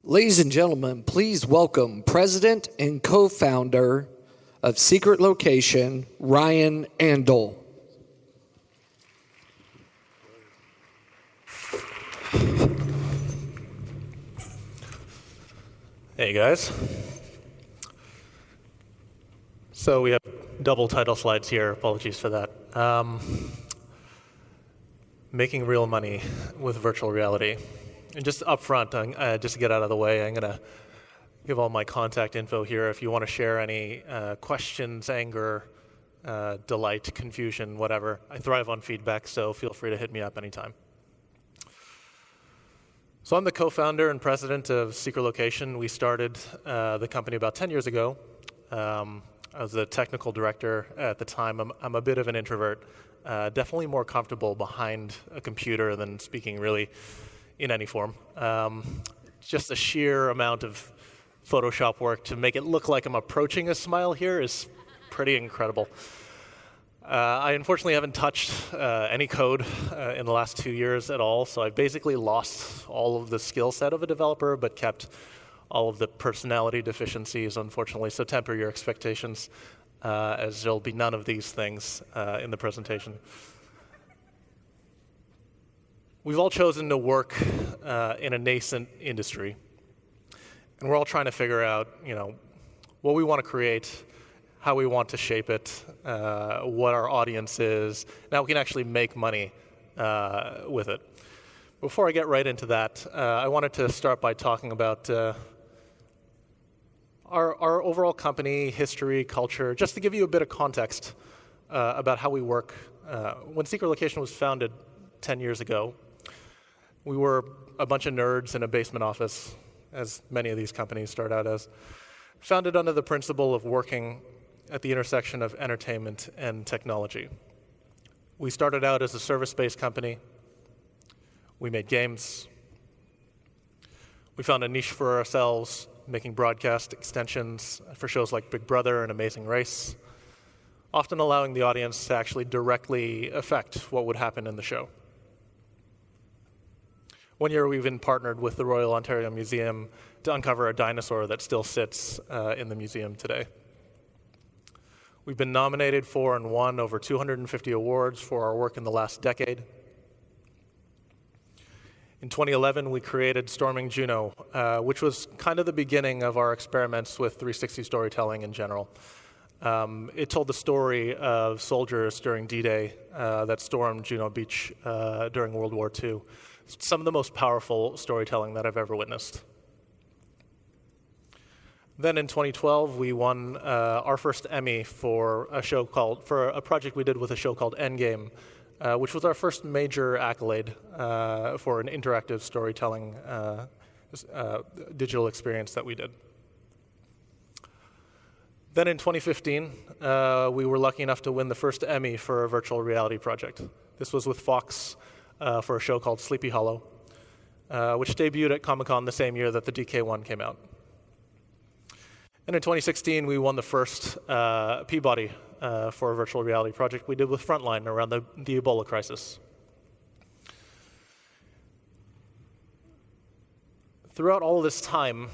Ladies and gentlemen, please welcome President and co-founder of Secret Location, Ryan Andal. Hey guys. So we have double title slides here, apologies for that. Making real money with virtual reality. And just up front, just to get out of the way, I'm gonna give all my contact info here. If you wanna share any questions, anger, delight, confusion, whatever. I thrive on feedback, so feel free to hit me up anytime. So I'm the co-founder and president of Secret Location. We started the company about 10 years ago. I was the technical director at the time. I'm a bit of an introvert, definitely more comfortable behind a computer than speaking really in any form. Just the sheer amount of Photoshop work to make it look like I'm approaching a smile here is pretty incredible. I unfortunately haven't touched any code in the last 2 years at all, so I've basically lost all of the skill set of a developer, but kept all of the personality deficiencies, unfortunately, so temper your expectations, as there'll be none of these things in the presentation. We've all chosen to work in a nascent industry, and we're all trying to figure out, what we want to create, how we want to shape it, what our audience is, and how we can actually make money with it. Before I get right into that, I wanted to start by talking about our overall company, history, culture, just to give you a bit of context about how we work. When Secret Location was founded 10 years ago, we were a bunch of nerds in a basement office, as many of these companies start out as, founded under the principle of working at the intersection of entertainment and technology. We started out as a service-based company. We made games. We found a niche for ourselves, making broadcast extensions for shows like Big Brother and Amazing Race, often allowing the audience to actually directly affect what would happen in the show. One year we even partnered with the Royal Ontario Museum to uncover a dinosaur that still sits in the museum today. We've been nominated for and won over 250 awards for our work in the last decade. In 2011, we created Storming Juno, which was kind of the beginning of our experiments with 360 storytelling in general. It told the story of soldiers during D-Day that stormed Juno Beach during World War II. Some of the most powerful storytelling that I've ever witnessed. Then in 2012, we won our first Emmy for a project we did with a show called Endgame, which was our first major accolade for an interactive storytelling digital experience that we did. Then in 2015, we were lucky enough to win the first Emmy for a virtual reality project. This was with Fox for a show called Sleepy Hollow, which debuted at Comic-Con the same year that the DK1 came out. And in 2016, we won the first Peabody for a virtual reality project we did with Frontline around the Ebola crisis. Throughout all of this time,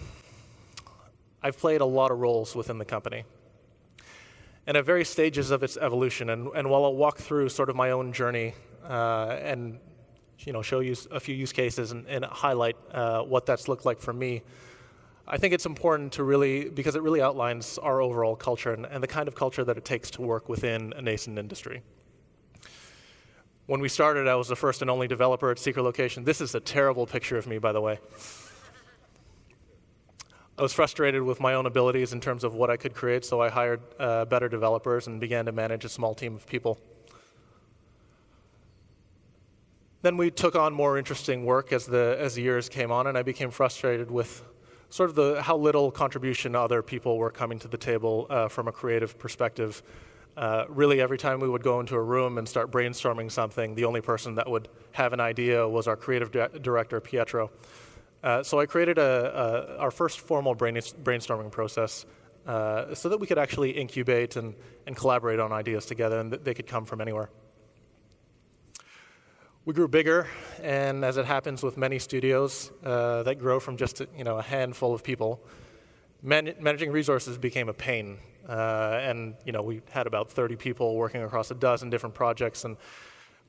I've played a lot of roles within the company, and at various stages of its evolution. And while I'll walk through sort of my own journey and show you a few use cases and highlight what that's looked like for me, I think it's important to because it really outlines our overall culture and the kind of culture that it takes to work within a nascent industry. When we started, I was the first and only developer at Secret Location. This is a terrible picture of me, by the way. I was frustrated with my own abilities in terms of what I could create, so I hired better developers and began to manage a small team of people. Then we took on more interesting work as the years came on, and I became frustrated with sort of how little contribution other people were coming to the table from a creative perspective. Really, every time we would go into a room and start brainstorming something, the only person that would have an idea was our creative director, Pietro. So I created our first formal brainstorming process so that we could actually incubate and collaborate on ideas together, and they could come from anywhere. We grew bigger, and as it happens with many studios that grow from just a handful of people, managing resources became a pain. And we had about 30 people working across a dozen different projects. And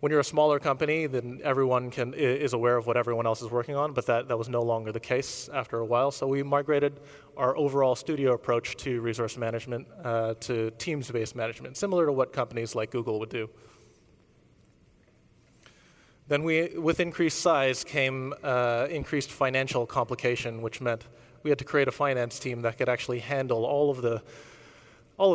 when you're a smaller company, then everyone is aware of what everyone else is working on, but that was no longer the case after a while. So we migrated our overall studio approach to resource management to teams-based management, similar to what companies like Google would do. Then with increased size came increased financial complication, which meant we had to create a finance team that could actually handle all of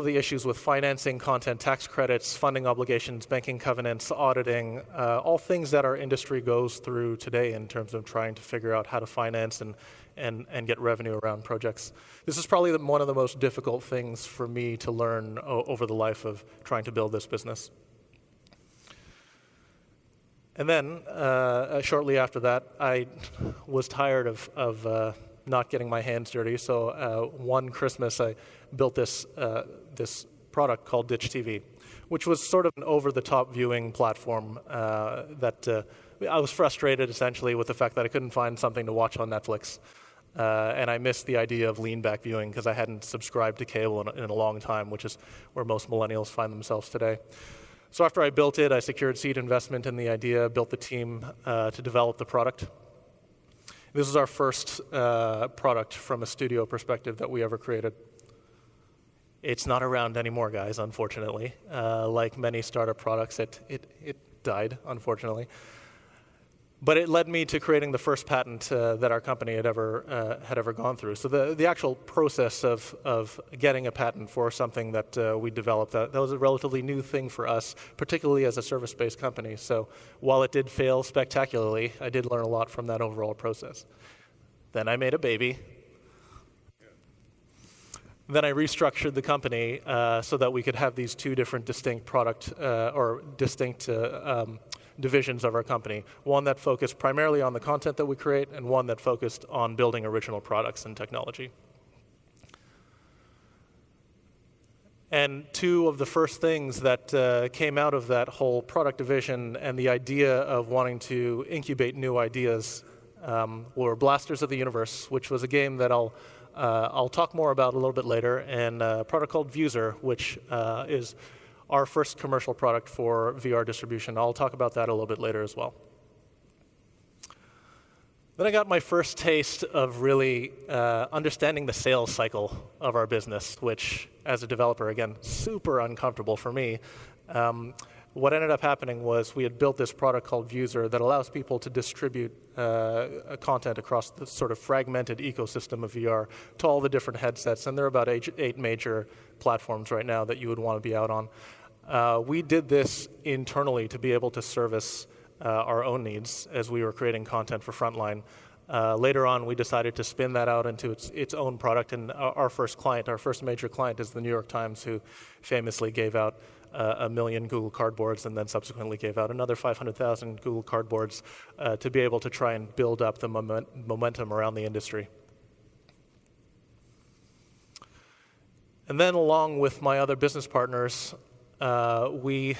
the issues with financing, content, tax credits, funding obligations, banking covenants, auditing, all things that our industry goes through today in terms of trying to figure out how to finance and get revenue around projects. This is probably one of the most difficult things for me to learn over the life of trying to build this business. And then, shortly after that, I was tired of not getting my hands dirty. So one Christmas, I built this product called Ditch TV, which was sort of an over-the-top viewing platform that I was frustrated, essentially, with the fact that I couldn't find something to watch on Netflix. And I missed the idea of lean-back viewing because I hadn't subscribed to cable in a long time, which is where most millennials find themselves today. So after I built it, I secured seed investment in the idea, built the team to develop the product. This is our first product from a studio perspective that we ever created. It's not around anymore, guys, unfortunately. Like many startup products, it died, unfortunately. But it led me to creating the first patent that our company had ever gone through. So the actual process of getting a patent for something that we developed, that was a relatively new thing for us, particularly as a service-based company. So while it did fail spectacularly, I did learn a lot from that overall process. Then I made a baby. Then I restructured the company so that we could have these two different distinct divisions of our company. One that focused primarily on the content that we create, and one that focused on building original products and technology. And two of the first things that came out of that whole product division and the idea of wanting to incubate new ideas were Blasters of the Universe, which was a game that I'll talk more about a little bit later, and a product called Vuser, which is our first commercial product for VR distribution. I'll talk about that a little bit later as well. Then I got my first taste of really understanding the sales cycle of our business, which, as a developer, again, super uncomfortable for me. What ended up happening was we had built this product called Vuser that allows people to distribute content across the sort of fragmented ecosystem of VR to all the different headsets, and there are about 8 major platforms right now that you would want to be out on. We did this internally to be able to service our own needs as we were creating content for Frontline. Later on, we decided to spin that out into its own product, and our first major client is the New York Times, who famously gave out 1 million Google Cardboards and then subsequently gave out another 500,000 Google Cardboards to be able to try and build up the momentum around the industry. And then, along with my other business partners, we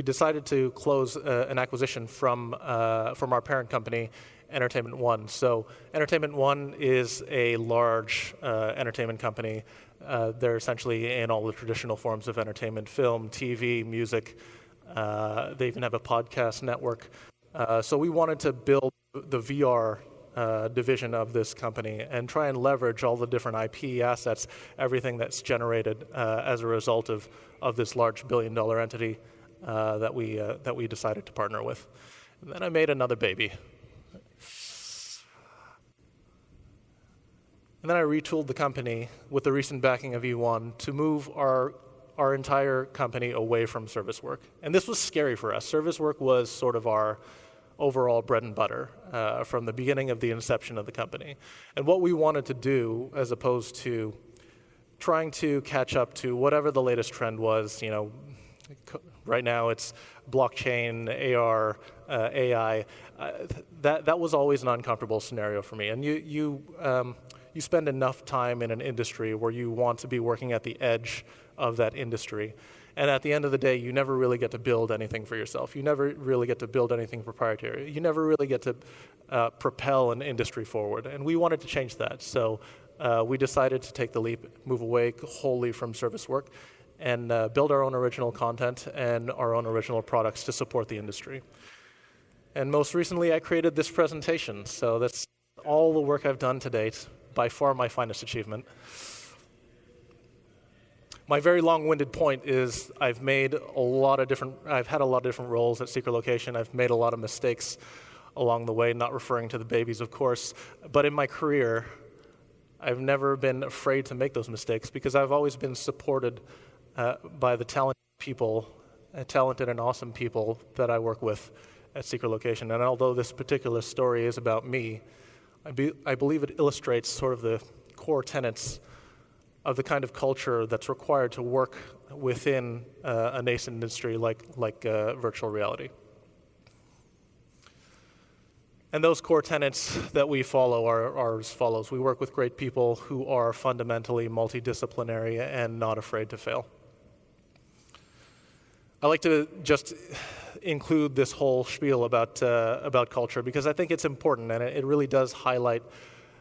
decided to close an acquisition from our parent company, Entertainment One. So Entertainment One is a large entertainment company. They're essentially in all the traditional forms of entertainment: film, TV, music. They even have a podcast network. So we wanted to build the VR division of this company and try and leverage all the different IP assets, everything that's generated as a result of this large billion-dollar entity that we decided to partner with. And then I made another baby. And then I retooled the company with the recent backing of E1 to move our entire company away from service work. And this was scary for us. Service work was sort of our overall bread and butter from the beginning of the inception of the company. And what we wanted to do, as opposed to trying to catch up to whatever the latest trend was, right now it's blockchain, AR, AI, that was always an uncomfortable scenario for me. And you spend enough time in an industry where you want to be working at the edge of that industry. And at the end of the day, you never really get to build anything for yourself. You never really get to build anything proprietary. You never really get to propel an industry forward. And we wanted to change that. So we decided to take the leap, move away wholly from service work, and build our own original content and our own original products to support the industry. And most recently, I created this presentation. So that's all the work I've done to date, by far my finest achievement. My very long-winded point is I've had a lot of different roles at Secret Location. I've made a lot of mistakes along the way, not referring to the babies, of course. But in my career, I've never been afraid to make those mistakes because I've always been supported by the talented and awesome people that I work with at Secret Location. And although this particular story is about me, I believe it illustrates sort of the core tenets of the kind of culture that's required to work within a nascent industry like virtual reality. And those core tenets that we follow are as follows. We work with great people who are fundamentally multidisciplinary and not afraid to fail. I like to just include this whole spiel about culture because I think it's important, and it really does highlight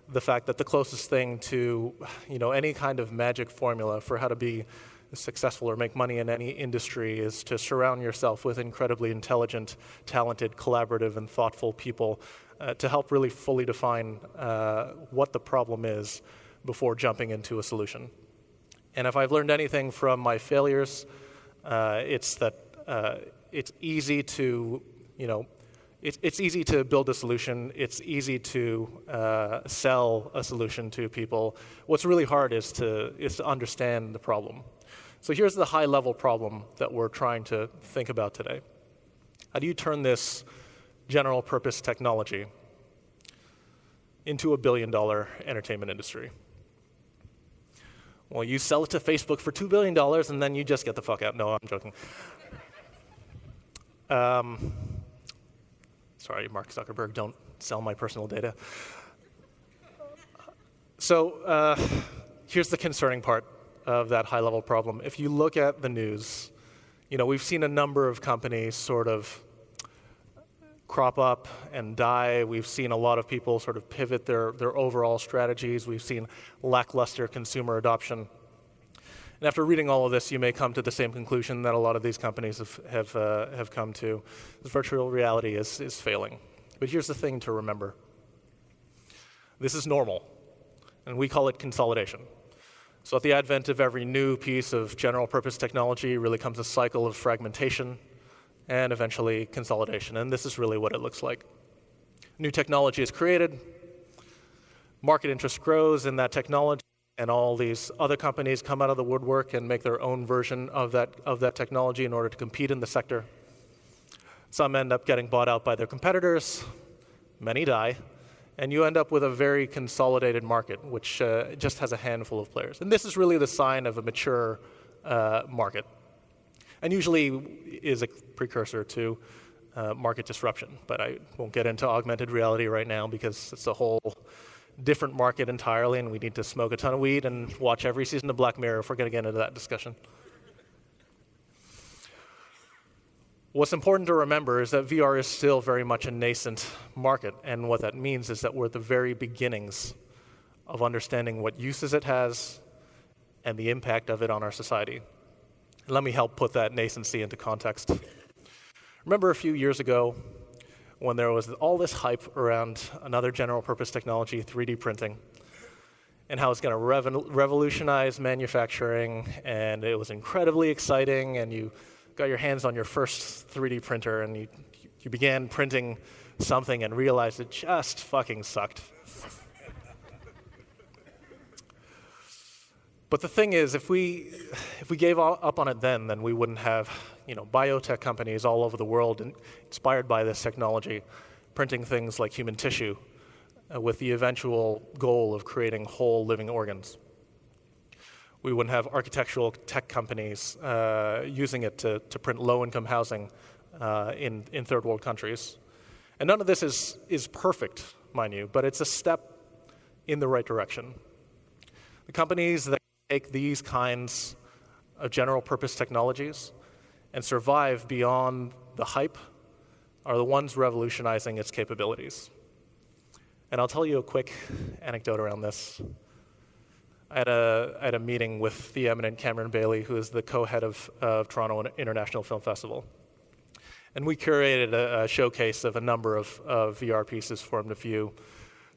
the fact that the closest thing to any kind of magic formula for how to be successful or make money in any industry is to surround yourself with incredibly intelligent, talented, collaborative, and thoughtful people to help really fully define what the problem is before jumping into a solution. And if I've learned anything from my failures, it's that it's easy to It's easy to build a solution. It's easy to sell a solution to people. What's really hard is to understand the problem. So here's the high-level problem that we're trying to think about today. How do you turn this general-purpose technology into a billion-dollar entertainment industry? Well, you sell it to Facebook for $2 billion, and then you just get the fuck out. No, I'm joking. Sorry, Mark Zuckerberg, don't sell my personal data. So here's the concerning part of that high-level problem. If you look at the news, we've seen a number of companies sort of crop up and die. We've seen a lot of people sort of pivot their overall strategies. We've seen lackluster consumer adoption. And after reading all of this, you may come to the same conclusion that a lot of these companies have come to. Virtual reality is failing. But here's the thing to remember. This is normal, and we call it consolidation. So at the advent of every new piece of general-purpose technology really comes a cycle of fragmentation and eventually consolidation, and this is really what it looks like. New technology is created, market interest grows in that technology, and all these other companies come out of the woodwork and make their own version of that technology in order to compete in the sector. Some end up getting bought out by their competitors, many die, and you end up with a very consolidated market, which just has a handful of players. And this is really the sign of a mature market, and usually is a precursor to market disruption. But I won't get into augmented reality right now because it's a whole different market entirely, and we need to smoke a ton of weed and watch every season of Black Mirror if we're going to get into that discussion. What's important to remember is that VR is still very much a nascent market, and what that means is that we're at the very beginnings of understanding what uses it has and the impact of it on our society. And let me help put that nascency into context. Remember a few years ago when there was all this hype around another general-purpose technology, 3D printing, and how it's going to revolutionize manufacturing, and it was incredibly exciting, and you got your hands on your first 3D printer, and you began printing something and realized it just fucking sucked. But the thing is, if we gave up on it then we wouldn't have biotech companies all over the world inspired by this technology, printing things like human tissue with the eventual goal of creating whole living organs. We wouldn't have architectural tech companies using it to print low-income housing in third world countries. And none of this is perfect, mind you, but it's a step in the right direction. The companies that take these kinds of general purpose technologies and survive beyond the hype are the ones revolutionizing its capabilities. And I'll tell you a quick anecdote around this. I had a meeting with the eminent Cameron Bailey, who is the co-head of Toronto International Film Festival. And we curated a showcase of a number of VR pieces for him to view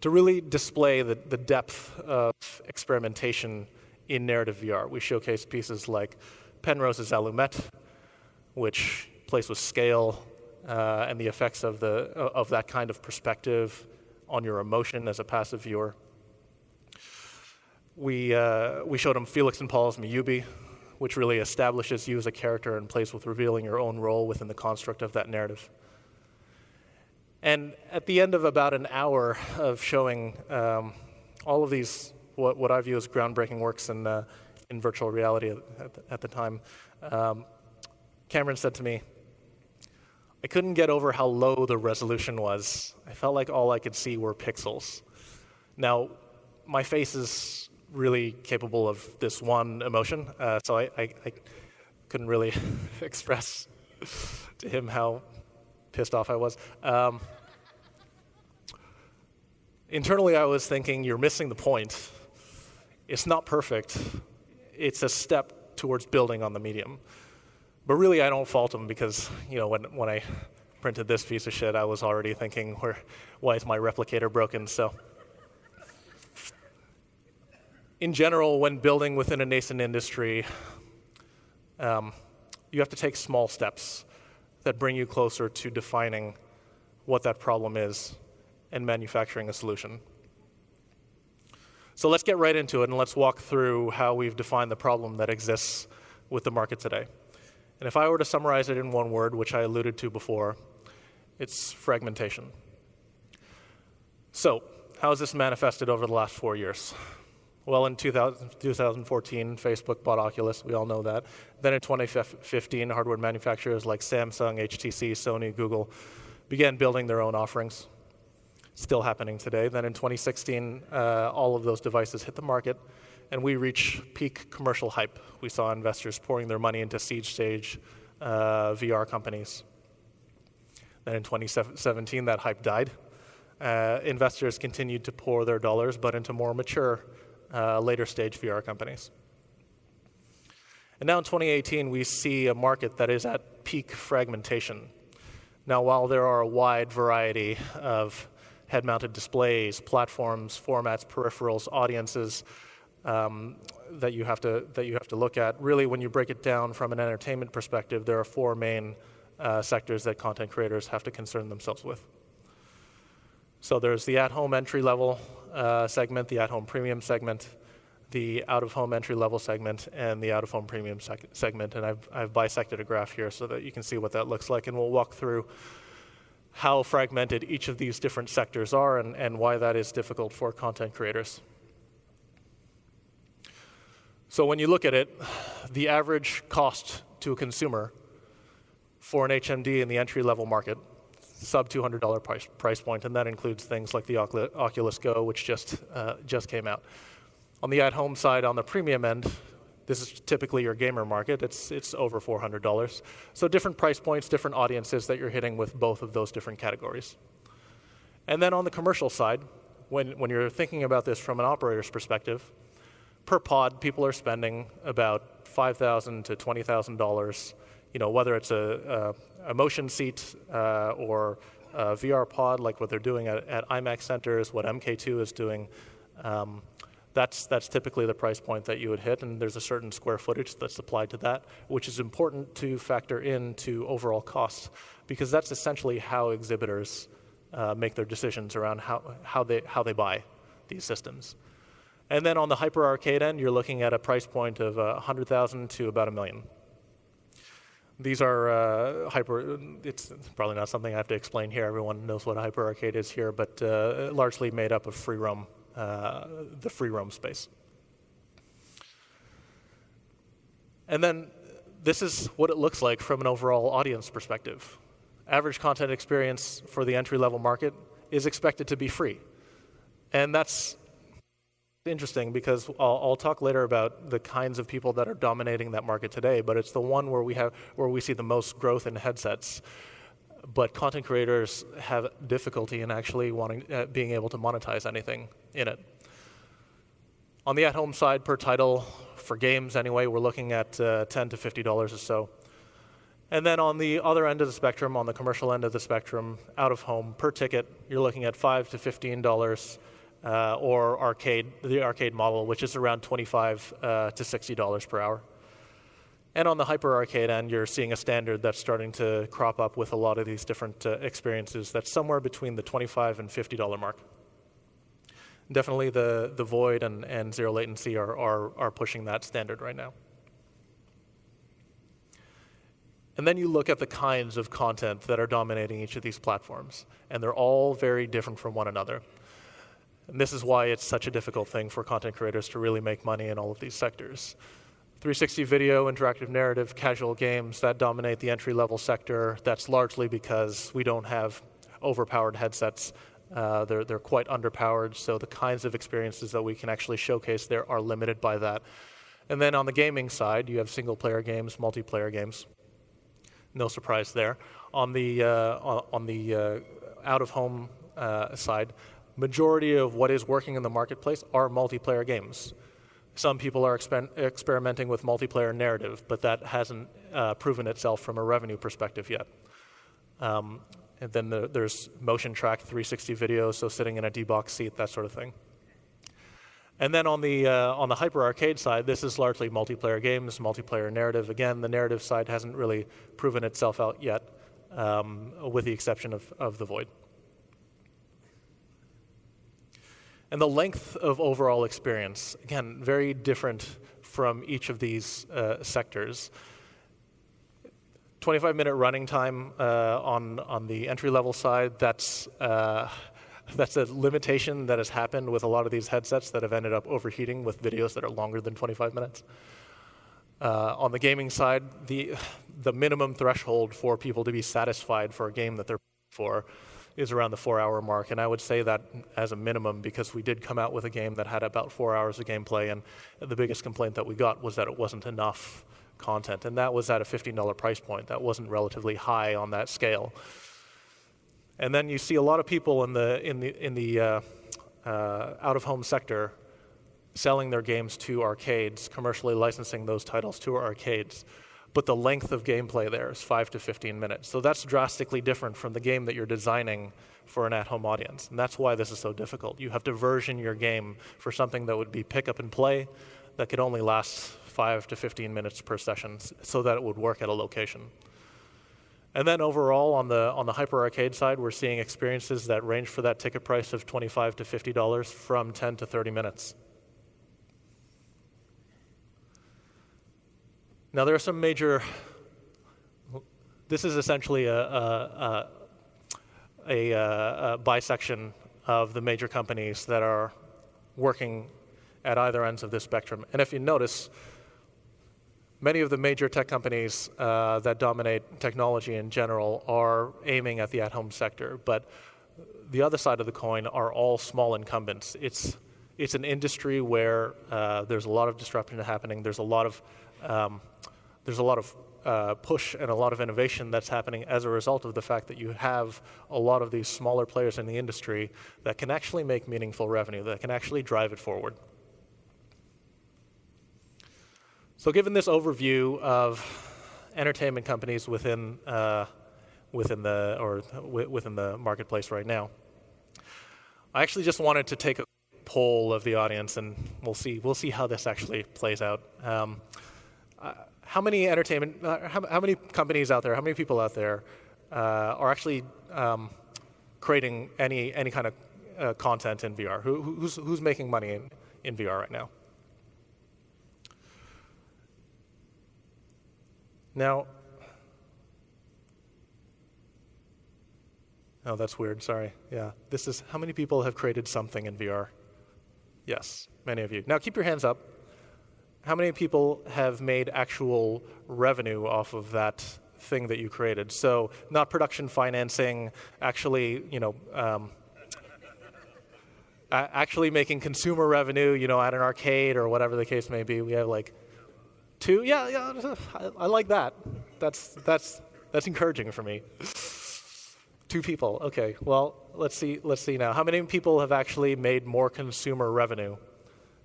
to really display the depth of experimentation in narrative VR. We showcased pieces like Penrose's Allumette, which plays with scale and the effects of that kind of perspective on your emotion as a passive viewer. We showed him Felix and Paul's Miyubi, which really establishes you as a character and plays with revealing your own role within the construct of that narrative. And at the end of about an hour of showing all of these, what I view as groundbreaking works in virtual reality at the time, Cameron said to me, I couldn't get over how low the resolution was. I felt like all I could see were pixels. Now, my face is really capable of this one emotion, so I couldn't really express to him how pissed off I was. Internally, I was thinking, you're missing the point. It's not perfect. It's a step towards building on the medium. But really, I don't fault him because, when I printed this piece of shit, I was already thinking, why is my replicator broken? So, in general, when building within a nascent industry, you have to take small steps that bring you closer to defining what that problem is and manufacturing a solution. So let's get right into it and let's walk through how we've defined the problem that exists with the market today. And if I were to summarize it in one word, which I alluded to before, it's fragmentation. So, how has this manifested over the last 4 years? Well, in 2014, Facebook bought Oculus. We all know that. Then in 2015, hardware manufacturers like Samsung, HTC, Sony, Google began building their own offerings. Still happening today. Then in 2016, all of those devices hit the market, and we reached peak commercial hype. We saw investors pouring their money into seed stage VR companies. Then in 2017, that hype died. Investors continued to pour their dollars, but into more mature, later stage VR companies. And now in 2018, we see a market that is at peak fragmentation. Now, while there are a wide variety of head-mounted displays, platforms, formats, peripherals, audiences that you have to look at, really, when you break it down from an entertainment perspective, there are four main sectors that content creators have to concern themselves with. So there's the at-home entry-level segment, the at-home premium segment, the out-of-home entry-level segment, and the out-of-home premium segment. And I've bisected a graph here so that you can see what that looks like. And we'll walk through how fragmented each of these different sectors are and why that is difficult for content creators. So when you look at it, the average cost to a consumer for an HMD in the entry-level market, sub $200 price point, and that includes things like the Oculus Go, which just came out. On the at-home side, on the premium end, this is typically your gamer market. It's over $400. So different price points, different audiences that you're hitting with both of those different categories. And then on the commercial side, when you're thinking about this from an operator's perspective, per pod, people are spending about $5,000 to $20,000. Whether it's a motion seat or a VR pod, like what they're doing at IMAX centers, what MK2 is doing. That's typically the price point that you would hit, and there's a certain square footage that's applied to that, which is important to factor into overall costs, because that's essentially how exhibitors make their decisions around how they buy these systems. And then on the hyper arcade end, you're looking at a price point of $100,000 to about $1 million. These are it's probably not something I have to explain here. Everyone knows what a hyper arcade is here, but largely made up of free roam. The free roam space. And then this is what it looks like from an overall audience perspective. Average content experience for the entry-level market is expected to be free. And that's interesting because I'll talk later about the kinds of people that are dominating that market today, but it's the one where we see the most growth in headsets. But content creators have difficulty in actually being able to monetize anything in it. On the at-home side, per title, for games anyway, we're looking at $10 to $50 or so. And then on the other end of the spectrum, on the commercial end of the spectrum, out of home, per ticket, you're looking at $5 to $15, or the arcade model, which is around $25 to $60 per hour. And on the hyper arcade end, you're seeing a standard that's starting to crop up with a lot of these different experiences that's somewhere between the $25 and $50 mark. Definitely the Void and zero latency are pushing that standard right now. And then you look at the kinds of content that are dominating each of these platforms, and they're all very different from one another. And this is why it's such a difficult thing for content creators to really make money in all of these sectors. 360 video, interactive narrative, casual games, that dominate the entry-level sector. That's largely because we don't have overpowered headsets. They're quite underpowered, so the kinds of experiences that we can actually showcase there are limited by that. And then on the gaming side, you have single-player games, multiplayer games. No surprise there. On the out-of-home side, majority of what is working in the marketplace are multiplayer games. Some people are experimenting with multiplayer narrative, but that hasn't proven itself from a revenue perspective yet. And then there's motion track 360 video, so sitting in a D-box seat, that sort of thing. And then on the hyper arcade side, this is largely multiplayer games, multiplayer narrative. Again, the narrative side hasn't really proven itself out yet, with the exception of the Void. And the length of overall experience, again, very different from each of these sectors. 25-minute running time on the entry-level side, that's a limitation that has happened with a lot of these headsets that have ended up overheating with videos that are longer than 25 minutes. On the gaming side, the minimum threshold for people to be satisfied for a game that they're for is around the 4-hour mark, and I would say that as a minimum because we did come out with a game that had about 4 hours of gameplay, and the biggest complaint that we got was that it wasn't enough content, and that was at a $15 price point. That wasn't relatively high on that scale. And then you see a lot of people in the out-of-home sector selling their games to arcades, commercially licensing those titles to arcades. But the length of gameplay there is 5 to 15 minutes. So that's drastically different from the game that you're designing for an at-home audience. And that's why this is so difficult. You have to version your game for something that would be pick up and play that could only last 5 to 15 minutes per session so that it would work at a location. And then overall, on the hyper arcade side, we're seeing experiences that range for that ticket price of $25 to $50 from 10 to 30 minutes. Now, there are some major. This is essentially a bisection of the major companies that are working at either ends of this spectrum. And if you notice, many of the major tech companies that dominate technology in general are aiming at the at-home sector, but the other side of the coin are all small incumbents. It's an industry where there's a lot of disruption happening. There's a lot of push and a lot of innovation that's happening as a result of the fact that you have a lot of these smaller players in the industry that can actually make meaningful revenue, that can actually drive it forward. So given this overview of entertainment companies within the marketplace right now, I actually just wanted to take a poll of the audience, and we'll see how this actually plays out. How many how many companies out there, how many people out there are actually creating any kind of content in VR? Who's making money in VR right now? Now, oh, that's weird, sorry. Yeah, this is, how many people have created something in VR? Yes, many of you. Now keep your hands up. How many people have made actual revenue off of that thing that you created? So not production financing, actually actually making consumer revenue, at an arcade or whatever the case may be. We have like 2. Yeah, I like that. That's encouraging for me. 2 people. Okay. Well, let's see now. How many people have actually made more consumer revenue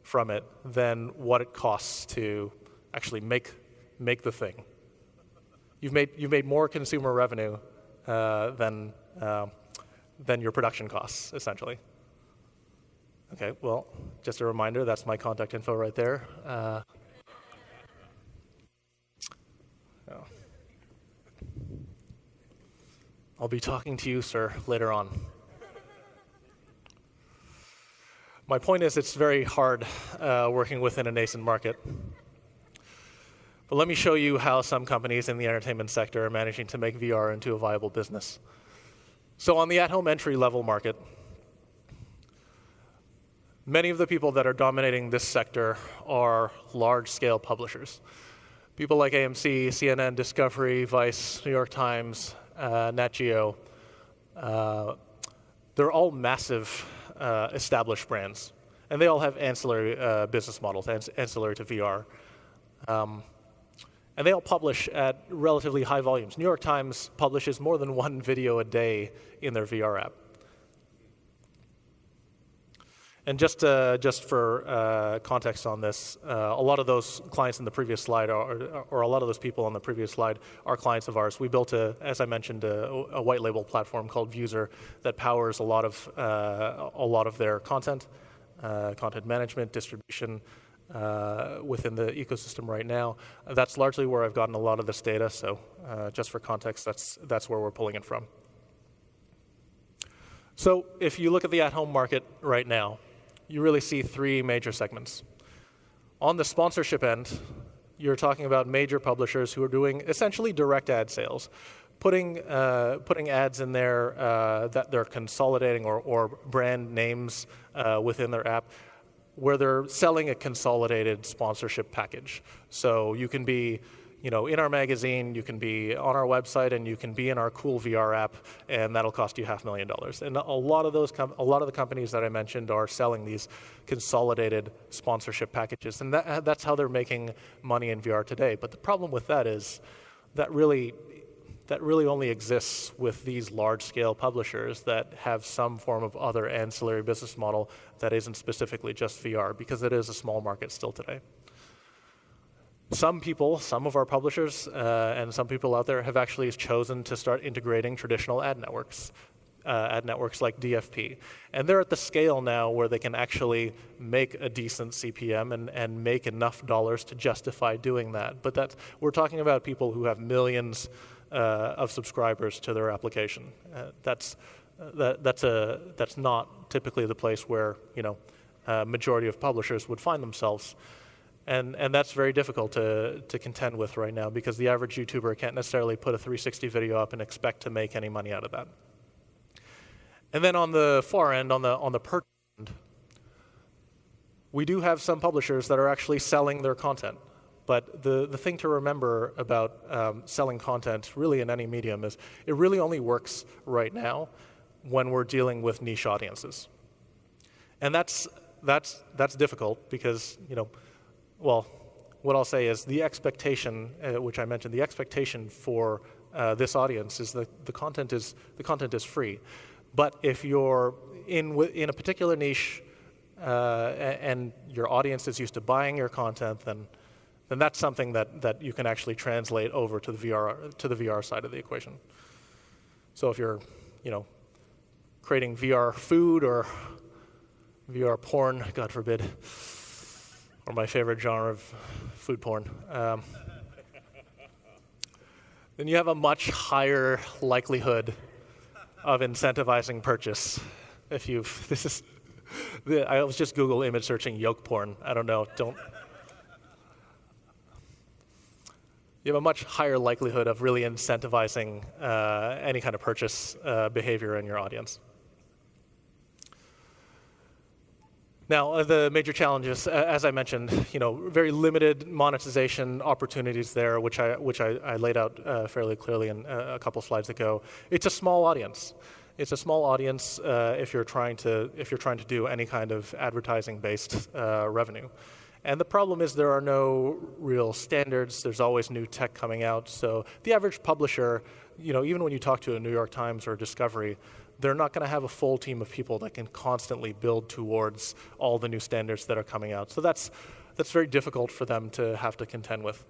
from it than what it costs to actually make the thing? You've made more consumer revenue than your production costs, essentially. Okay, well, just a reminder, that's my contact info right there. I'll be talking to you, sir, later on. My point is it's very hard working within a nascent market. But let me show you how some companies in the entertainment sector are managing to make VR into a viable business. So on the at-home entry-level market, many of the people that are dominating this sector are large-scale publishers. People like AMC, CNN, Discovery, Vice, New York Times, Nat Geo. They're all massive established brands, and they all have ancillary business models, ancillary to VR. And they all publish at relatively high volumes. New York Times publishes more than 1 video a day in their VR app. And just for context on this, a lot of those clients in the previous slide, or a lot of those people on the previous slide, are clients of ours. We built, as I mentioned, a white label platform called Vuser that powers a lot of their content management, distribution within the ecosystem right now. That's largely where I've gotten a lot of this data. So just for context, that's where we're pulling it from. So if you look at the at-home market right now, you really see 3 major segments. On the sponsorship end, you're talking about major publishers who are doing essentially direct ad sales, putting ads in there that they're consolidating or brand names within their app, where they're selling a consolidated sponsorship package. So you can be in our magazine, you can be on our website, and you can be in our cool VR app, and that'll cost you $500,000. And a lot of the companies that I mentioned are selling these consolidated sponsorship packages, and that's how they're making money in VR today. But the problem with that is that really only exists with these large-scale publishers that have some form of other ancillary business model that isn't specifically just VR, because it is a small market still today. Some of our publishers and some people out there have actually chosen to start integrating traditional ad networks like DFP. And they're at the scale now where they can actually make a decent CPM and make enough dollars to justify doing that. But we're talking about people who have millions of subscribers to their application. That's not typically the place where majority of publishers would find themselves. And that's very difficult to contend with right now, because the average YouTuber can't necessarily put a 360 video up and expect to make any money out of that. And then on the far end, on the purchase end, we do have some publishers that are actually selling their content. But the thing to remember about selling content really in any medium is it really only works right now when we're dealing with niche audiences. And that's difficult because, well, what I'll say is the expectation, which I mentioned, the expectation for this audience is that the content is free. But if you're in a particular niche and your audience is used to buying your content, then that's something that you can actually translate over to the VR side of the equation. So if you're creating VR food or VR porn, God forbid, or my favorite genre of food porn, then you have a much higher likelihood of incentivizing purchase. I was just Google image searching yoke porn. I don't know. You have a much higher likelihood of really incentivizing any kind of purchase behavior in your audience. Now, the major challenges, as I mentioned, very limited monetization opportunities there, which I laid out fairly clearly in a couple slides ago. It's a small audience. It's a small audience if you're trying to do any kind of advertising-based revenue. And the problem is there are no real standards. There's always new tech coming out. So the average publisher, even when you talk to a New York Times or Discovery, they're not going to have a full team of people that can constantly build towards all the new standards that are coming out. So that's very difficult for them to have to contend with.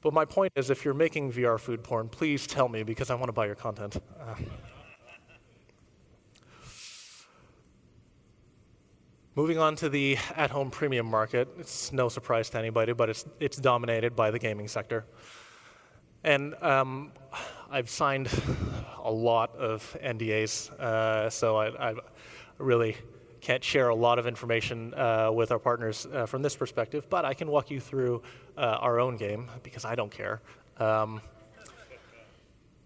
But my point is, if you're making VR food porn, please tell me, because I want to buy your content. Moving on to the at-home premium market, it's no surprise to anybody, but it's dominated by the gaming sector. And I've signed a lot of NDAs, so I really can't share a lot of information with our partners from this perspective, but I can walk you through our own game, because I don't care. And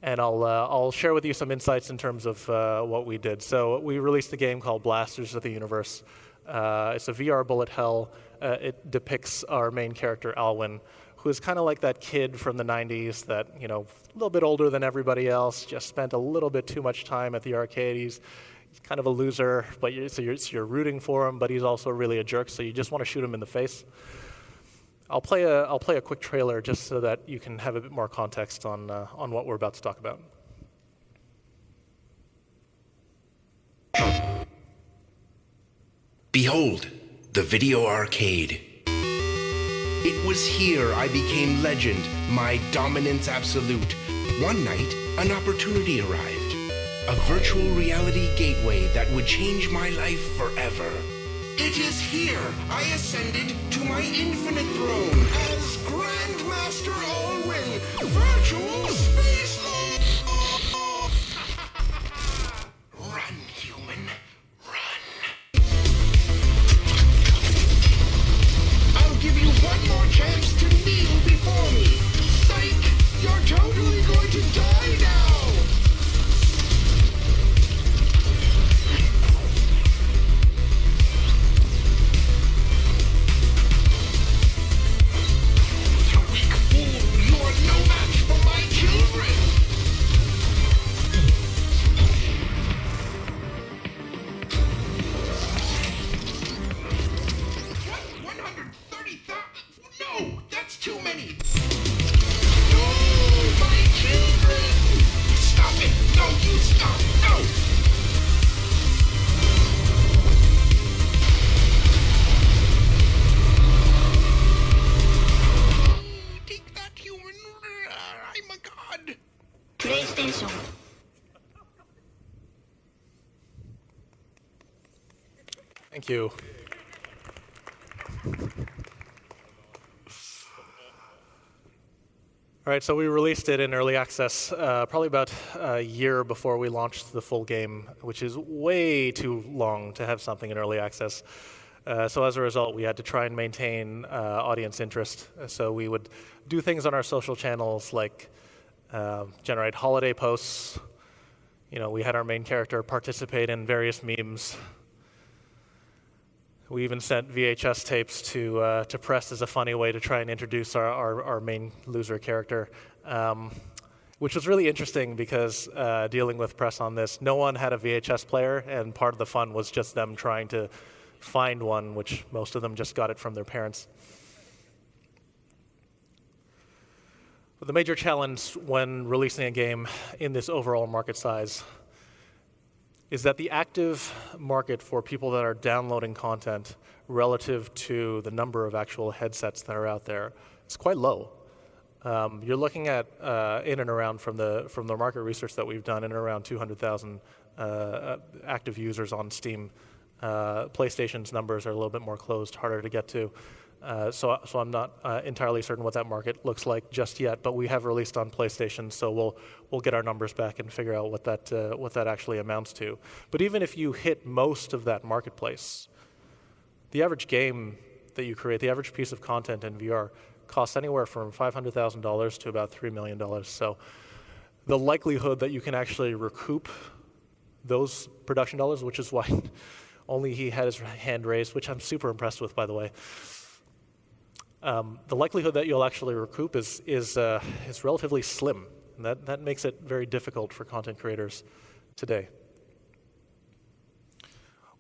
I'll share with you some insights in terms of what we did. So we released a game called Blasters of the Universe. It's a VR bullet hell. It depicts our main character, Alwyn, who is kind of like that kid from the 90s that, a little bit older than everybody else, just spent a little bit too much time at the arcade. He's kind of a loser, but you're rooting for him, but he's also really a jerk, so you just want to shoot him in the face. I'll play a quick trailer just so that you can have a bit more context on what we're about to talk about. Behold, the video arcade. It was here I became legend, my dominance absolute. One night, an opportunity arrived. A virtual reality gateway that would change my life forever. It is here I ascended to my infinite throne as Grandmaster Alwyn, Virtual Space Lord. Run, human, run. I'll give you one more chance to kneel before me. Psych! You're totally going to die now! Thank you. All right, so we released it in early access probably about a year before we launched the full game, which is way too long to have something in early access. So as a result, we had to try and maintain audience interest. So we would do things on our social channels like generate holiday posts. We had our main character participate in various memes. We even sent VHS tapes to press as a funny way to try and introduce our main loser character, which was really interesting because dealing with press on this, no one had a VHS player, and part of the fun was just them trying to find one, which most of them just got it from their parents. But the major challenge when releasing a game in this overall market size is that the active market for people that are downloading content relative to the number of actual headsets that are out there is quite low. You're looking at in and around from the market research that we've done in and around 200,000 active users on Steam. PlayStation's numbers are a little bit more closed, harder to get to. So I'm not entirely certain what that market looks like just yet, but we have released on PlayStation, so we'll get our numbers back and figure out what that actually amounts to. But even if you hit most of that marketplace, the average game that you create, the average piece of content in VR, costs anywhere from $500,000 to about $3 million. So the likelihood that you can actually recoup those production dollars, which is why only he had his hand raised, which I'm super impressed with, by the way. The likelihood that you'll actually recoup is relatively slim. And that makes it very difficult for content creators today.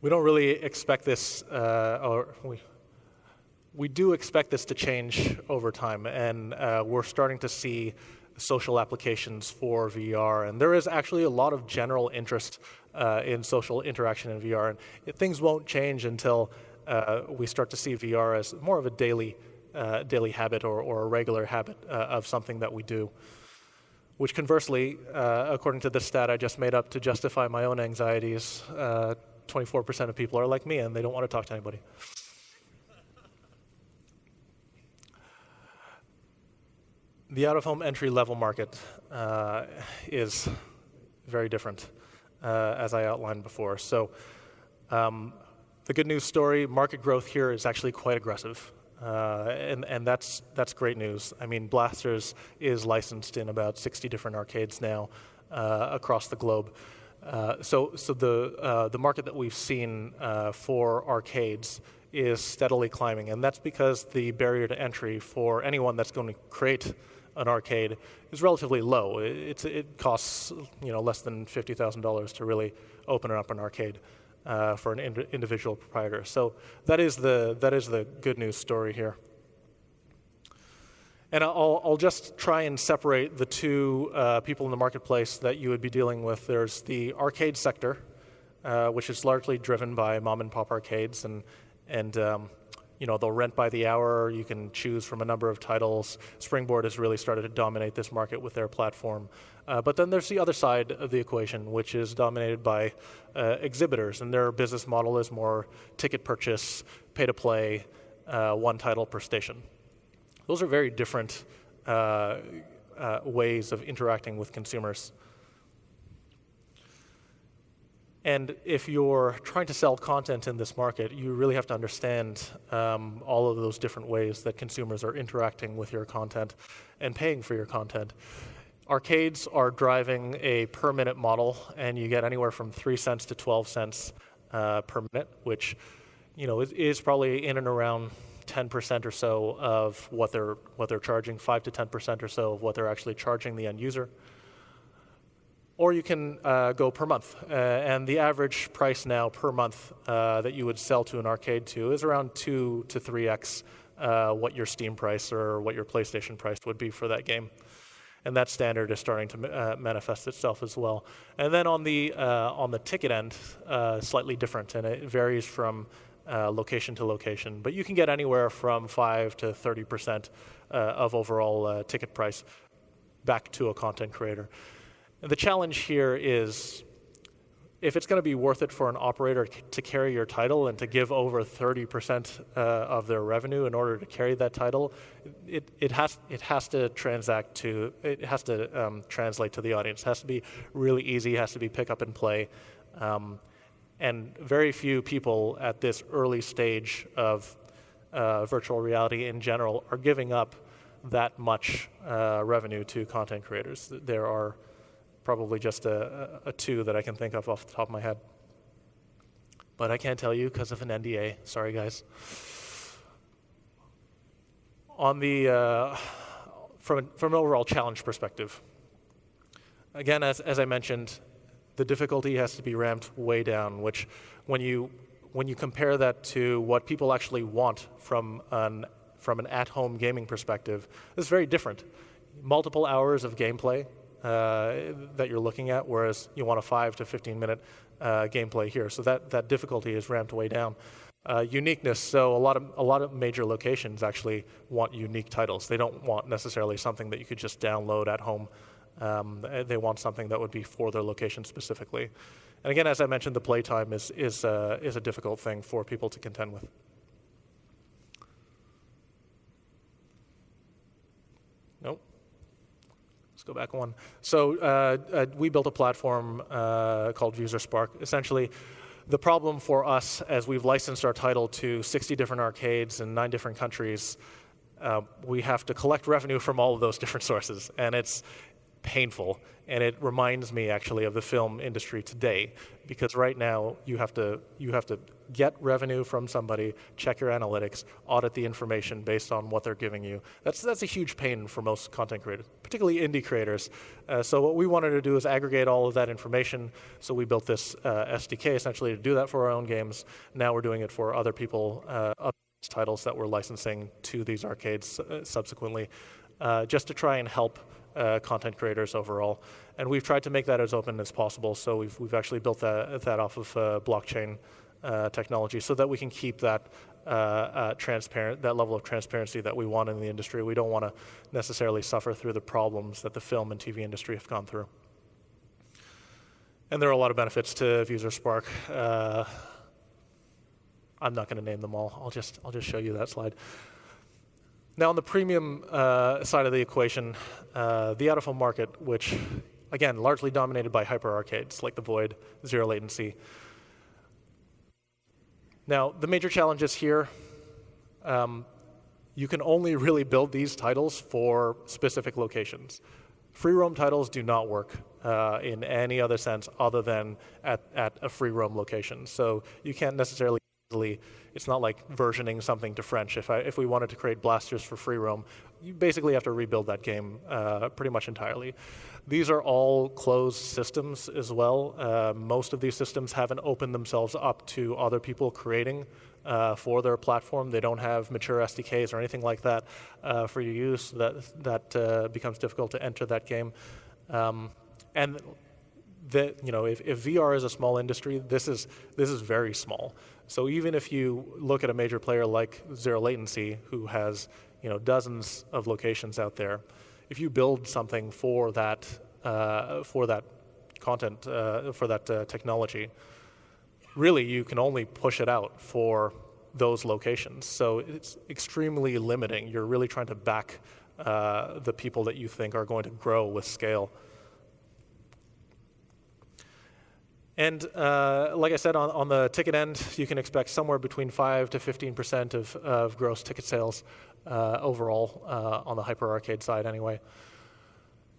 We don't really expect this, we do expect this to change over time, and we're starting to see social applications for VR, and there is actually a lot of general interest in social interaction in VR, and things won't change until we start to see VR as more of a daily habit or a regular habit of something that we do. Which conversely, according to this stat I just made up to justify my own anxieties, 24% of people are like me and they don't want to talk to anybody. The out-of-home entry-level market is very different, as I outlined before. So the good news story, market growth here is actually quite aggressive. And that's great news. I mean, Blasters is licensed in about 60 different arcades now across the globe. So the market that we've seen for arcades is steadily climbing, and that's because the barrier to entry for anyone that's going to create an arcade is relatively low. It costs less than $50,000 to really open up an arcade for an individual proprietor. So that is the good news story here. And I'll just try and separate the two people in the marketplace that you would be dealing with. There's the arcade sector, which is largely driven by mom and pop arcades, and they'll rent by the hour. You can choose from a number of titles. Springboard has really started to dominate this market with their platform. But then there's the other side of the equation, which is dominated by exhibitors, and their business model is more ticket purchase, pay to play, one title per station. Those are very different ways of interacting with consumers. And if you're trying to sell content in this market, you really have to understand all of those different ways that consumers are interacting with your content and paying for your content. Arcades are driving a per minute model, and you get anywhere from 3 cents to 12 cents per minute, which is probably in and around 10% or so of what they're charging, 5 to 10% or so of what they're actually charging the end user. Or you can go per month, and the average price now per month that you would sell to an arcade to is around 2 to 3x what your Steam price or what your PlayStation price would be for that game. And that standard is starting to manifest itself as well. And then on the ticket end, slightly different, and it varies from location to location. But you can get anywhere from 5 to 30% of overall ticket price back to a content creator. And the challenge here is, if it's going to be worth it for an operator to carry your title and to give over 30% of their revenue in order to carry that title, it has to translate to the audience. It has to be really easy. It has to be pick up and play. And very few people at this early stage of virtual reality in general are giving up that much revenue to content creators. There are probably just a two that I can think of off the top of my head. But I can't tell you because of an NDA. Sorry, guys. On the from an overall challenge perspective, again, as I mentioned, the difficulty has to be ramped way down, which when you compare that to what people actually want from an at-home gaming perspective, it's very different. Multiple hours of gameplay that you're looking at, whereas you want a 5 to 15 minute gameplay here. So that difficulty is ramped way down. Uniqueness, so a lot of major locations actually want unique titles. They don't want necessarily something that you could just download at home. They want something that would be for their location specifically. And again, as I mentioned, the playtime is a difficult thing for people to contend with. Nope. Let's go back one. So we built a platform called User Spark. Essentially, the problem for us, as we've licensed our title to 60 different arcades in 9 different countries, we have to collect revenue from all of those different sources. And painful, and it reminds me actually of the film industry today, because right now you have to get revenue from somebody, check your analytics, audit the information based on what they're giving you. That's a huge pain for most content creators, particularly indie creators. So what we wanted to do is aggregate all of that information. So we built this SDK essentially to do that for our own games. Now we're doing it for other people, other titles that we're licensing to these arcades subsequently, just to try and help content creators overall. And we've tried to make that as open as possible. So we've actually built that off of blockchain technology, so that we can keep that transparent, that level of transparency that we want in the industry. We don't want to necessarily suffer through the problems that the film and TV industry have gone through. And there are a lot of benefits to Vuzor Spark. I'm not going to name them all. I'll just show you that slide. Now, on the premium side of the equation, the out-of-home market, which, again, largely dominated by hyper arcades like the Void, zero latency. Now, the major challenges here, you can only really build these titles for specific locations. Free roam titles do not work in any other sense other than at a free roam location. So you can't necessarily easily, it's not like versioning something to French. If we wanted to create blasters for free roam, you basically have to rebuild that game pretty much entirely. These are all closed systems as well. Most of these systems haven't opened themselves up to other people creating for their platform. They don't have mature SDKs or anything like that for your use. That becomes difficult to enter that game. And if VR is a small industry, this is very small. So even if you look at a major player like Zero Latency, who has dozens of locations out there, if you build something for that content, for that technology, really you can only push it out for those locations. So it's extremely limiting. You're really trying to back the people that you think are going to grow with scale. And like I said, on the ticket end, you can expect somewhere between 5 to 15% of gross ticket sales overall on the hyper arcade side anyway.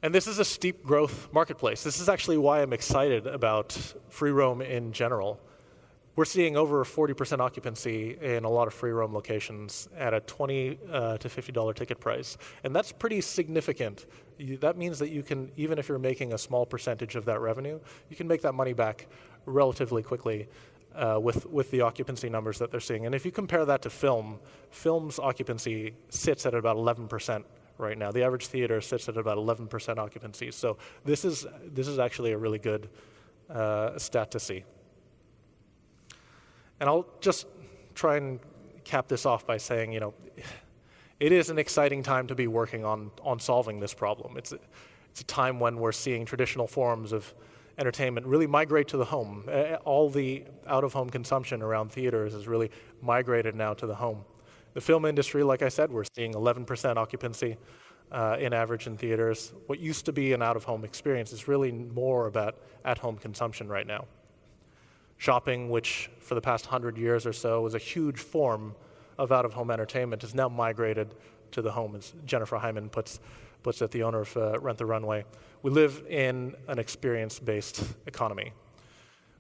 And this is a steep growth marketplace. This is actually why I'm excited about free roam in general. We're seeing over 40% occupancy in a lot of free roam locations at a $20 to $50 ticket price. And that's pretty significant. That means that you can, even if you're making a small percentage of that revenue, you can make that money back relatively quickly with the occupancy numbers that they're seeing. And if you compare that to film's occupancy sits at about 11% right now. The average theater sits at about 11% occupancy. So this is actually a really good stat to see. And I'll just try and cap this off by saying, it is an exciting time to be working on solving this problem. It's a time when we're seeing traditional forms of entertainment really migrate to the home. All the out-of-home consumption around theaters is really migrated now to the home. The film industry, like I said, we're seeing 11% occupancy in average in theaters. What used to be an out-of-home experience is really more about at-home consumption right now. Shopping, which for the past 100 years or so was a huge form of out-of-home entertainment, is now migrated to the home, as Jennifer Hyman puts it, the owner of Rent the Runway. We live in an experience-based economy,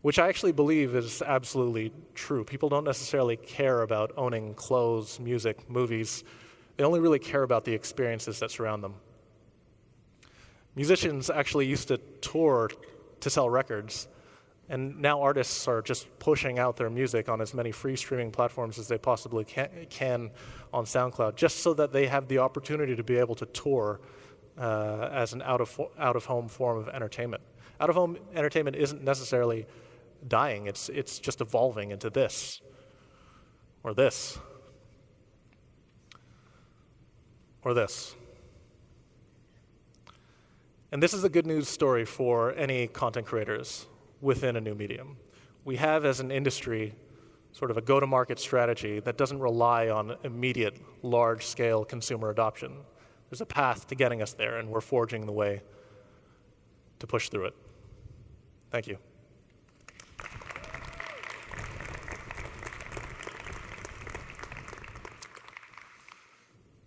which I actually believe is absolutely true. People don't necessarily care about owning clothes, music, movies. They only really care about the experiences that surround them. Musicians actually used to tour to sell records, and now artists are just pushing out their music on as many free streaming platforms as they possibly can on SoundCloud, just so that they have the opportunity to be able to tour as an out-of-home form of entertainment. Out-of-home entertainment isn't necessarily dying. It's just evolving into this, or this, or this. And this is a good news story for any content creators within a new medium. We have, as an industry, sort of a go-to-market strategy that doesn't rely on immediate, large-scale consumer adoption. There's a path to getting us there, and we're forging the way to push through it. Thank you.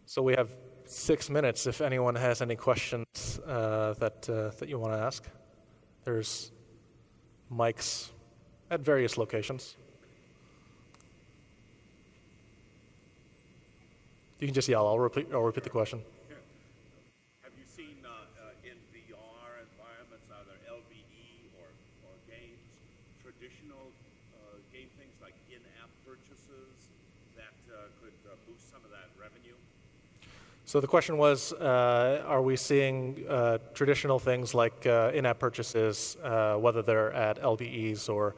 So we have 6 minutes if anyone has any questions that you want to ask. There's mics at various locations. You can just yell. I'll repeat the question. Have you seen in VR environments, either LBE or games, traditional game things like in-app purchases that could boost some of that revenue? So the question was, are we seeing traditional things like in-app purchases, whether they're at LBEs or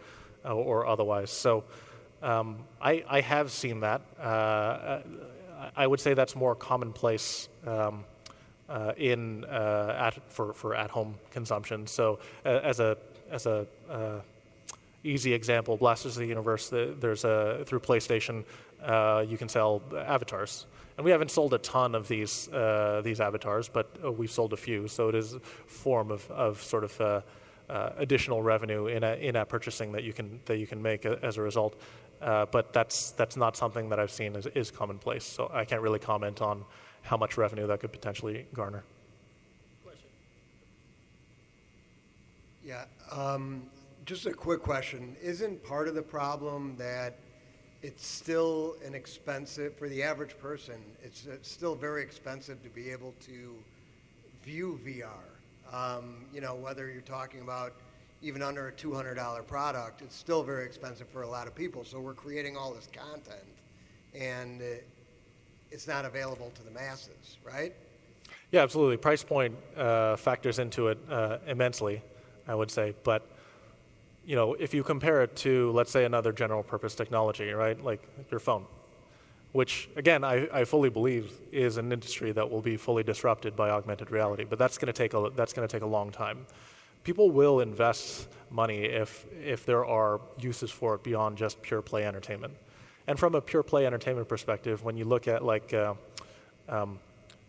otherwise? So I have seen that. I would say that's more commonplace for at-home consumption. So as a easy example, Blasters of the Universe, there's through PlayStation, you can sell avatars. And we haven't sold a ton of these avatars, but we've sold a few. So it is a form of sort of additional revenue in-app purchasing that you can make as a result. But that's not something that I've seen is commonplace. So I can't really comment on how much revenue that could potentially garner. Question. Yeah, just a quick question. Isn't part of the problem that it's still an expensive, for the average person, it's still very expensive to be able to view VR? You know, whether you're talking about even under a $200 product, it's still very expensive for a lot of people. So we're creating all this content, and it's not available to the masses, right? Yeah, absolutely. Price point factors into it immensely, I would say. But you know, if you compare it to, let's say, another general purpose technology, right, like your phone, which again I fully believe is an industry that will be fully disrupted by augmented reality, but that's going to take a long time. People will invest money if there are uses for it beyond just pure play entertainment. And from a pure play entertainment perspective, when you look at like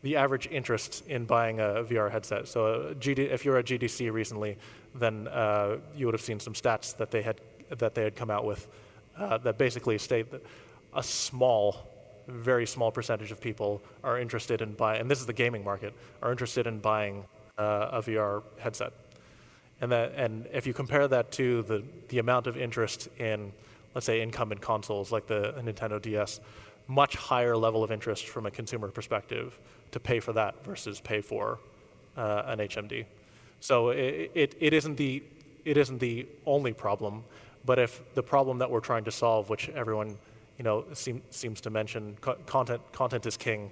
the average interest in buying a VR headset, so if you're at GDC recently, then you would have seen some stats that they had come out with that basically state that a very small percentage of people are interested in buying, and this is the gaming market, are interested in buying a VR headset. And if you compare that to the amount of interest in, let's say, incumbent consoles like the Nintendo DS, much higher level of interest from a consumer perspective to pay for that versus pay for an HMD. So it isn't the only problem, but if the problem that we're trying to solve, which everyone seems to mention, content is king.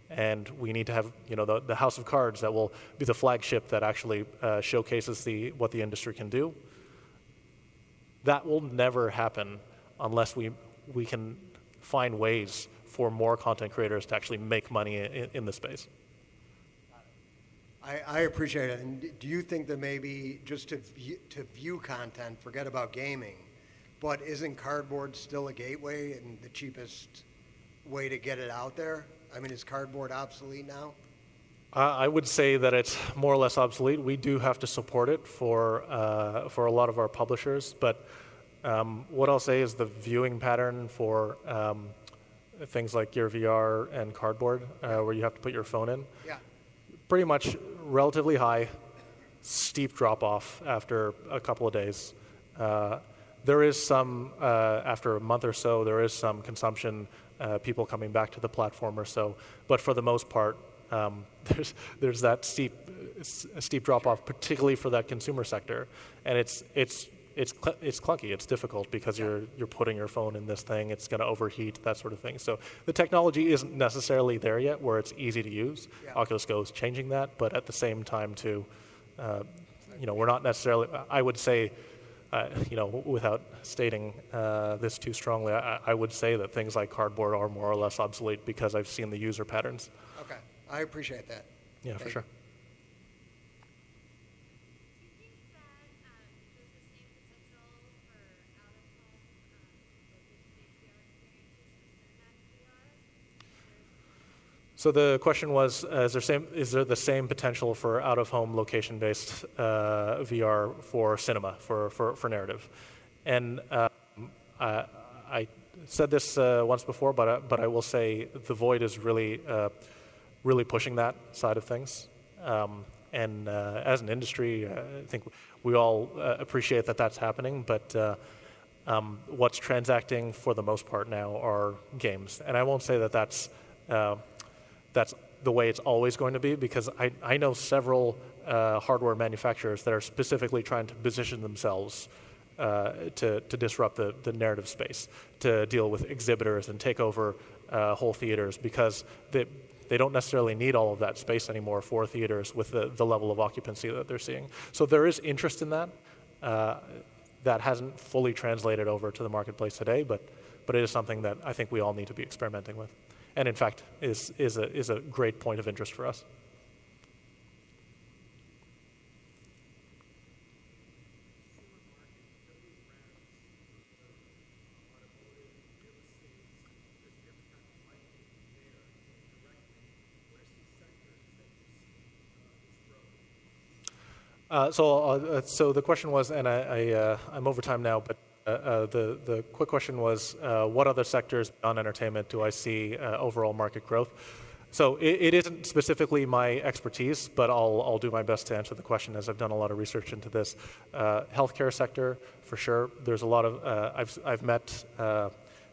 And we need to have, the house of cards that will be the flagship that actually showcases what the industry can do. That will never happen unless we can find ways for more content creators to actually make money in the space. I appreciate it. And do you think that maybe just to view content, forget about gaming, but isn't cardboard still a gateway and the cheapest way to get it out there? I mean, is cardboard obsolete now? I would say that it's more or less obsolete. We do have to support it for a lot of our publishers, but what I'll say is the viewing pattern for things like Gear VR and cardboard, where you have to put your phone in, pretty much relatively high, steep drop-off after a couple of days. There is some, after a month or so, there is some consumption, people coming back to the platform or so, but for the most part, there's that steep drop-off, particularly for that consumer sector, and it's clunky, it's difficult because you're putting your phone in this thing, it's going to overheat, that sort of thing. So the technology isn't necessarily there yet where it's easy to use. Oculus Go is changing that, but at the same time too, we're not necessarily, I would say, without stating this too strongly, I would say that things like cardboard are more or less obsolete because I've seen the user patterns. Okay, I appreciate that. Yeah, for sure. So the question was, is there the same potential for out-of-home location-based VR for cinema, for narrative? And I said this once before, but I will say the Void is really pushing that side of things. And as an industry, I think we all appreciate that that's happening, but what's transacting for the most part now are games. And I won't say that that's the way it's always going to be, because I know several hardware manufacturers that are specifically trying to position themselves to disrupt the narrative space, to deal with exhibitors and take over whole theaters, because they don't necessarily need all of that space anymore for theaters with the level of occupancy that they're seeing. So there is interest in that. That hasn't fully translated over to the marketplace today, but it is something that I think we all need to be experimenting with. And in fact, is a great point of interest for us. So the question was, and I'm over time now, but the quick question was, what other sectors beyond entertainment do I see overall market growth? So it isn't specifically my expertise, but I'll do my best to answer the question, as I've done a lot of research into this. Healthcare sector, for sure. There's a lot of, I've met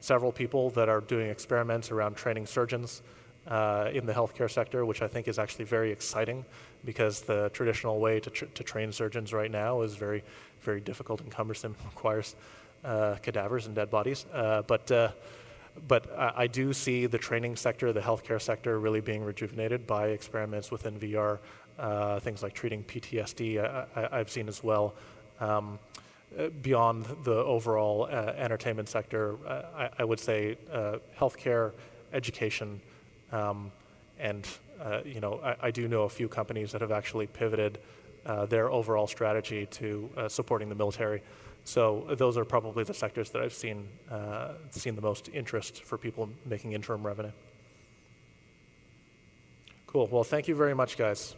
several people that are doing experiments around training surgeons in the healthcare sector, which I think is actually very exciting, because the traditional way to train surgeons right now is very, very difficult and cumbersome, requires cadavers and dead bodies. But I do see the training sector, the healthcare sector, really being rejuvenated by experiments within VR, things like treating PTSD I've seen as well. Beyond the overall entertainment sector, I would say healthcare, education, and I do know a few companies that have actually pivoted their overall strategy to supporting the military. So those are probably the sectors that I've seen the most interest for people making interim revenue. Cool. Well, thank you very much, guys.